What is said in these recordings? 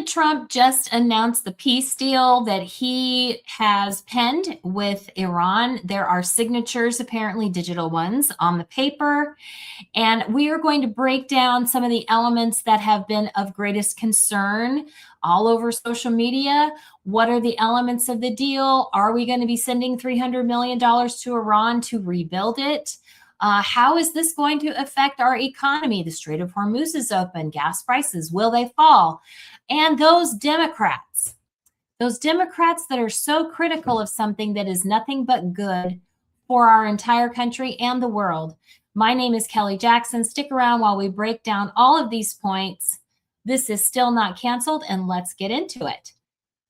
Trump just announced the peace deal that he has penned with Iran. There are signatures, apparently digital ones, on the paper. And we are going to break down some of the elements that have been of greatest concern all over social media. What are the elements of the deal? Are we going to be sending $300 million to Iran to rebuild it? How is this going to affect our economy? The Strait of Hormuz is open. Gas prices, will they fall? And those Democrats that are so critical of something that is nothing but good for our entire country and the world. My name is Kelly Jackson. Stick around while we break down all of these points. This is still not canceled, and let's get into it.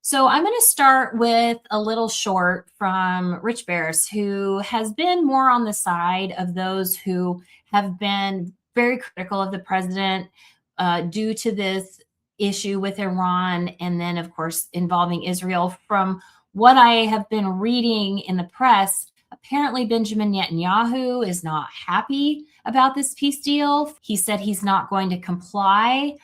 So I'm going to start with a little short from Rich Barris, who has been more on the side of those who have been very critical of the president due to this issue with Iran, and then, of course, involving Israel. From what I have been reading in the press, apparently Benjamin Netanyahu is not happy about this peace deal. He said he's not going to comply.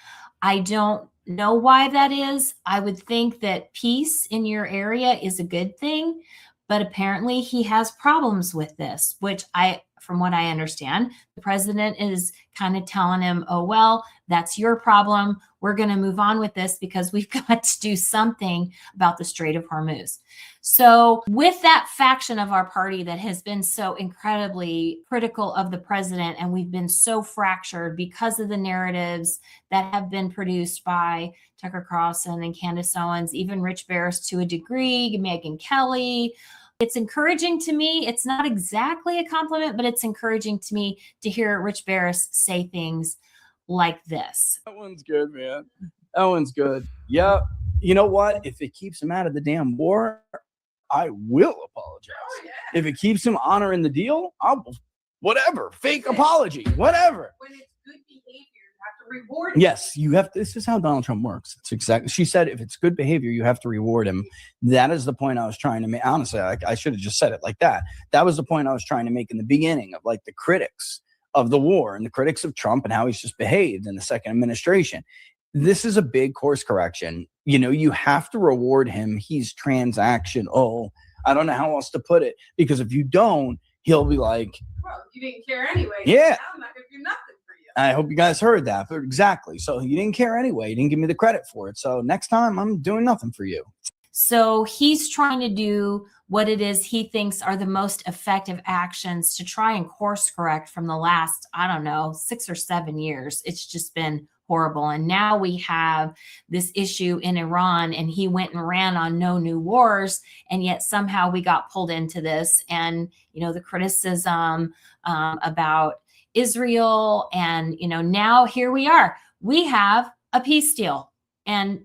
I don't know why that is. I would think that peace in your area is a good thing, but apparently he has problems with this, which from what I understand, the president is kind of telling him, oh, well, that's your problem. We're going to move on with this because we've got to do something about the Strait of Hormuz. So with that faction of our party that has been so incredibly critical of the president, and we've been so fractured because of the narratives that have been produced by Tucker Carlson and Candace Owens, even Rich Barris to a degree, Megyn Kelly. It's encouraging to me. It's not exactly a compliment, but it's encouraging to me to hear Rich Barris say things like this. That one's good, man. That one's good. Yeah. You know what? If it keeps him out of the damn war, I will apologize. Oh, yeah. If it keeps him honoring the deal, I'll whatever. Fake apology. Whatever. When it's good behavior, you have to reward him. Yes, you have to. This is how Donald Trump works. It's exactly. She said, if it's good behavior, you have to reward him. That is the point I was trying to make. Honestly, I should have just said it like that. That was the point I was trying to make in the beginning of like the critics of the war and the critics of Trump and how he's just behaved in the second administration. This is a big course correction. You know, you have to reward him. He's transactional. I don't know how else to put it, because if you don't, he'll be like, well, you didn't care anyway. Yeah. Now I'm not going to do nothing for you. I hope you guys heard that. But exactly. So you didn't care anyway. You didn't give me the credit for it. So next time I'm doing nothing for you. So he's trying to do what it is he thinks are the most effective actions to try and course correct from the last, 6 or 7 years. It's just been horrible. And now we have this issue in Iran, and he went and ran on no new wars. And yet somehow we got pulled into this. And, the criticism about Israel. And, now here we are. We have a peace deal. And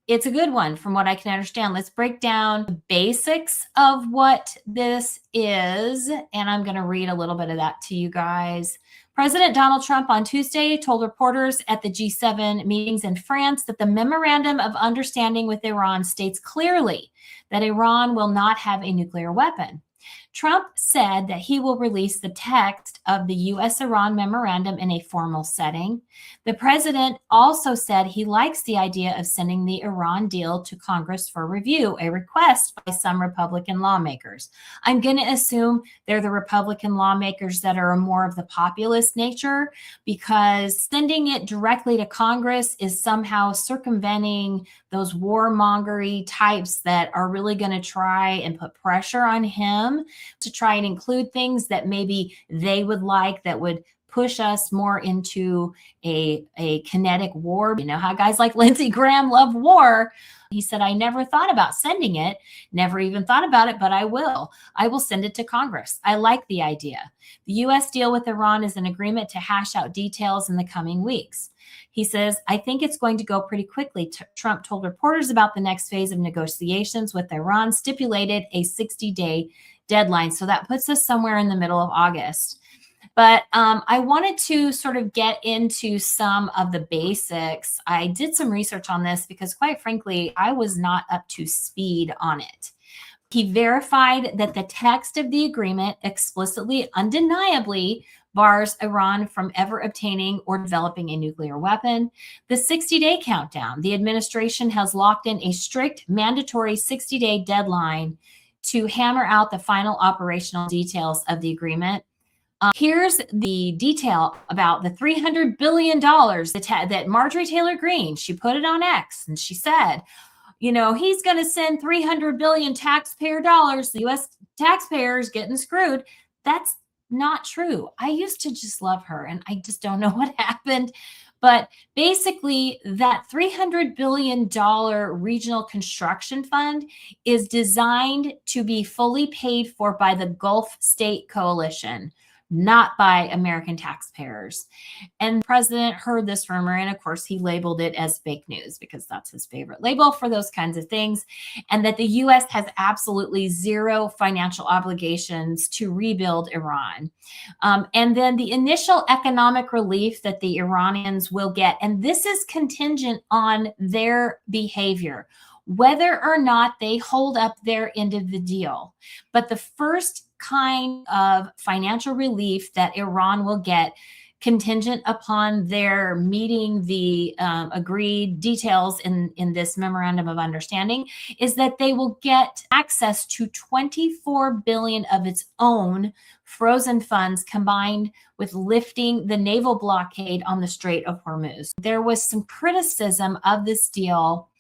it's a good one from what I can understand. Let's break down the basics of what this is. And I'm going to read a little bit of that to you guys. President Donald Trump on Tuesday told reporters at the G7 meetings in France that the Memorandum of Understanding with Iran states clearly that Iran will not have a nuclear weapon. Trump said that he will release the text of the U.S.-Iran memorandum in a formal setting. The president also said he likes the idea of sending the Iran deal to Congress for review, a request by some Republican lawmakers. I'm going to assume they're the Republican lawmakers that are more of the populist nature, because sending it directly to Congress is somehow circumventing those warmongery types that are really going to try and put pressure on him to try and include things that maybe they would like, that would push us more into a kinetic war. You know how guys like Lindsey Graham love war. He said, I never thought about sending it, never even thought about it, but I will. I will send it to Congress. I like the idea. The U.S. deal with Iran is an agreement to hash out details in the coming weeks. He says, I think it's going to go pretty quickly. Trump told reporters about the next phase of negotiations with Iran, stipulated a 60-day deadline. So that puts us somewhere in the middle of August. But I wanted to sort of get into some of the basics. I did some research on this because, quite frankly, I was not up to speed on it. He verified that the text of the agreement explicitly, undeniably bars Iran from ever obtaining or developing a nuclear weapon. The 60-day countdown. The administration has locked in a strict mandatory 60-day deadline to hammer out the final operational details of the agreement. Here's the detail about the $300 billion that Marjorie Taylor Greene, she put it on X, and she said, you know, he's going to send 300 billion taxpayer dollars. The U.S. taxpayers getting screwed. That's not true. I used to just love her, and I just don't know what happened. But basically, that $300 billion regional construction fund is designed to be fully paid for by the Gulf State Coalition, not by American taxpayers. And the president heard this rumor, and of course he labeled it as fake news because that's his favorite label for those kinds of things, and that the U.S. has absolutely zero financial obligations to rebuild Iran. And then the initial economic relief that the Iranians will get, and this is contingent on their behavior, whether or not they hold up their end of the deal. But the first kind of financial relief that Iran will get, contingent upon their meeting the agreed details in this memorandum of understanding, is that they will get access to 24 billion of its own frozen funds, combined with lifting the naval blockade on the Strait of Hormuz. There was some criticism of this deal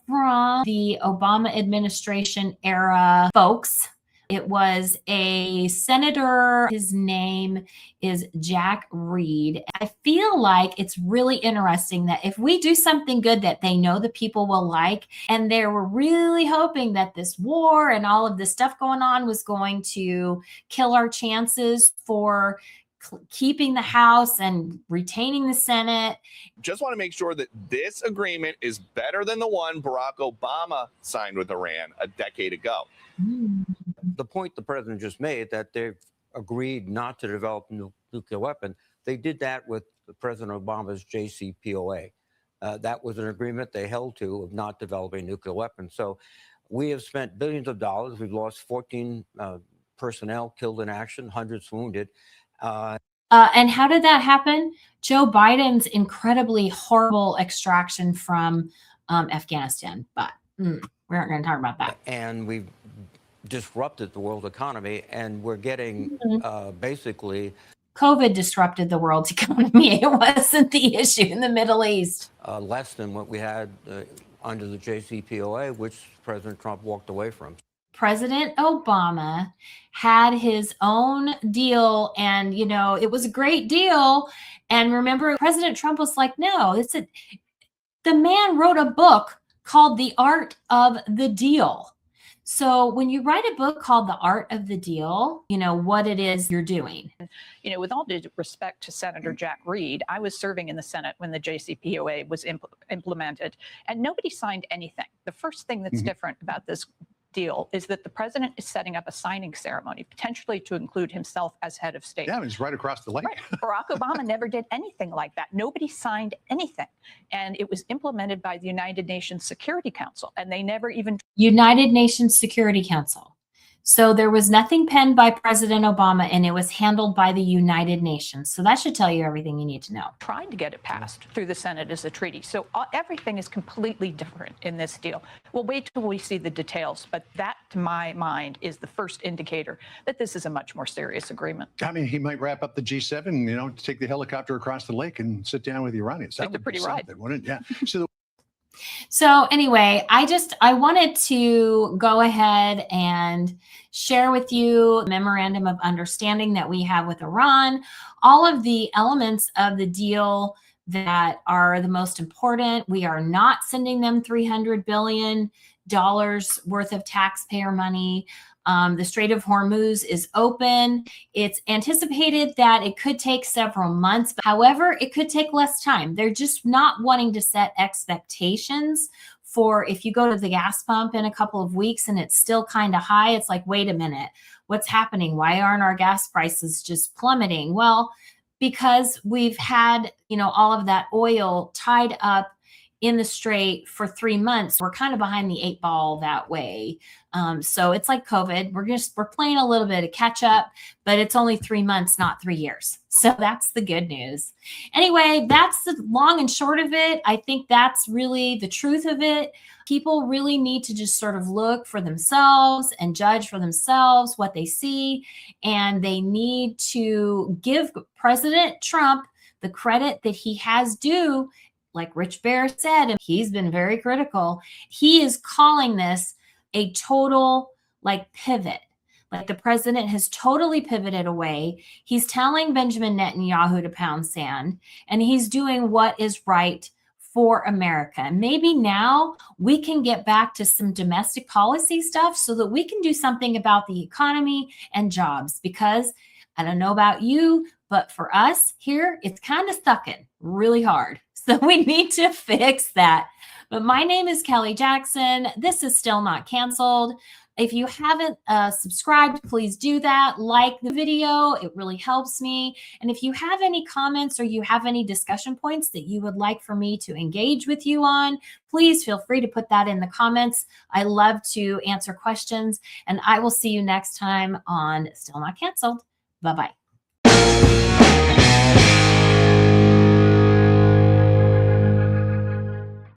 from the Obama administration era folks. It was a senator. His name is Jack Reed. I feel like it's really interesting that if we do something good that they know the people will like, and they were really hoping that this war and all of this stuff going on was going to kill our chances for keeping the House and retaining the Senate. Just want to make sure that this agreement is better than the one Barack Obama signed with Iran a decade ago. The point the president just made, that they've agreed not to develop a nuclear weapon, they did that with President Obama's JCPOA. That was an agreement they held to of not developing a nuclear weapon. So we have spent billions of dollars. We've lost 14 personnel killed in action, hundreds wounded. And how did that happen? Joe Biden's incredibly horrible extraction from Afghanistan. But we aren't going to talk about that. And we've disrupted the world economy, and we're getting basically... COVID disrupted the world's economy. It wasn't the issue in the Middle East. Less than what we had under the JCPOA, which President Trump walked away from. President Obama had his own deal, and, you know, it was a great deal. And remember, President Trump was like, no, the man wrote a book called The Art of the Deal. So when you write a book called The Art of the Deal, you know what it is you're doing. You know, with all due respect to Senator Jack Reed, I was serving in the Senate when the JCPOA was implemented, and nobody signed anything. The first thing that's different about this deal is that the president is setting up a signing ceremony, potentially to include himself as head of state. Yeah, he's right across the lake. Right. Barack Obama never did anything like that. Nobody signed anything. And it was implemented by the United Nations Security Council, and they never even... United Nations Security Council. So there was nothing penned by President Obama, and it was handled by the United Nations. So that should tell you everything you need to know. Tried to get it passed through the Senate as a treaty. So everything is completely different in this deal. We'll wait till we see the details, but that, to my mind, is the first indicator that this is a much more serious agreement. I mean, he might wrap up the G7, you know, take the helicopter across the lake and sit down with the Iranians. Take the pretty ride, wouldn't it? Yeah. So anyway, I wanted to go ahead and share with you the memorandum of understanding that we have with Iran, all of the elements of the deal that are the most important. We are not sending them $300 billion worth of taxpayer money. The Strait of Hormuz is open. It's anticipated that it could take several months. However, it could take less time. They're just not wanting to set expectations for if you go to the gas pump in a couple of weeks and it's still kind of high. It's like, wait a minute, what's happening? Why aren't our gas prices just plummeting? Well, because we've had, you know, all of that oil tied up in the Strait for 3 months. We're kind of behind the 8 ball that way. So it's like COVID. We're playing a little bit of catch up, but it's only 3 months, not 3 years. So that's the good news. Anyway, that's the long and short of it. I think that's really the truth of it. People really need to just sort of look for themselves and judge for themselves what they see. And they need to give President Trump the credit that he has due. Like Rich Bear said, and he's been very critical. He is calling this a total pivot. Like the president has totally pivoted away. He's telling Benjamin Netanyahu to pound sand, and he's doing what is right for America. Maybe now we can get back to some domestic policy stuff so that we can do something about the economy and jobs, because I don't know about you, but for us here, it's kind of sucking really hard. So we need to fix that. But my name is Kelly Jackson. This is Still Not Canceled. If you haven't subscribed, please do that. Like the video. It really helps me. And if you have any comments or you have any discussion points that you would like for me to engage with you on, please feel free to put that in the comments. I love to answer questions, and I will see you next time on Still Not Canceled. Bye-bye.